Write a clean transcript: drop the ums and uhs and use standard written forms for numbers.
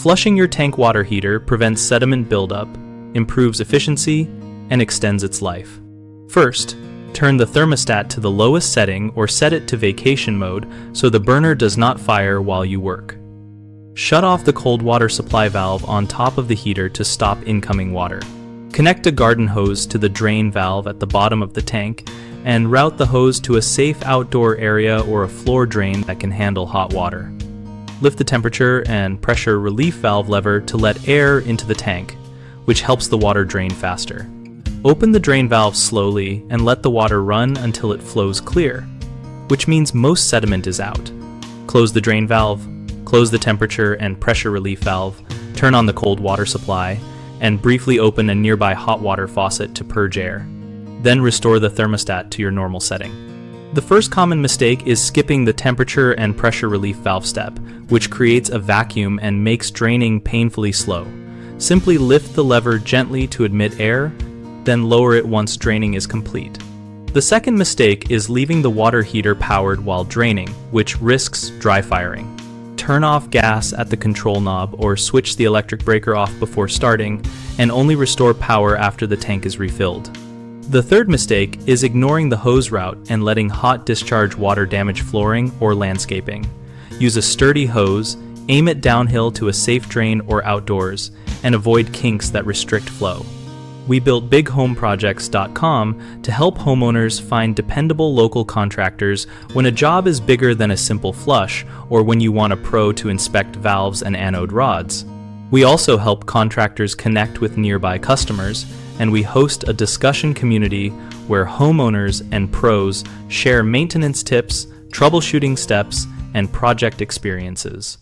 Flushing your tank water heater prevents sediment buildup, improves efficiency, and extends its life. First, turn the thermostat to the lowest setting or set it to vacation mode so the burner does not fire while you work. Shut off the cold water supply valve on top of the heater to stop incoming water. Connect a garden hose to the drain valve at the bottom of the tank and route the hose to a safe outdoor area or a floor drain that can handle hot water. Lift the temperature and pressure relief valve lever to let air into the tank, which helps the water drain faster. Open the drain valve slowly and let the water run until it flows clear, which means most sediment is out. Close the drain valve, close the temperature and pressure relief valve, turn on the cold water supply, and briefly open a nearby hot water faucet to purge air. Then restore the thermostat to your normal setting. The first common mistake is skipping the temperature and pressure relief valve step, which creates a vacuum and makes draining painfully slow. Simply lift the lever gently to admit air, then lower it once draining is complete. The second mistake is leaving the water heater powered while draining, which risks dry firing. Turn off gas at the control knob or switch the electric breaker off before starting, and only restore power after the tank is refilled. The third mistake is ignoring the hose route and letting hot discharge water damage flooring or landscaping. Use a sturdy hose, aim it downhill to a safe drain or outdoors, and avoid kinks that restrict flow. We built bighomeprojects.com to help homeowners find dependable local contractors when a job is bigger than a simple flush or when you want a pro to inspect valves and anode rods. We also help contractors connect with nearby customers, and we host a discussion community where homeowners and pros share maintenance tips, troubleshooting steps, and project experiences.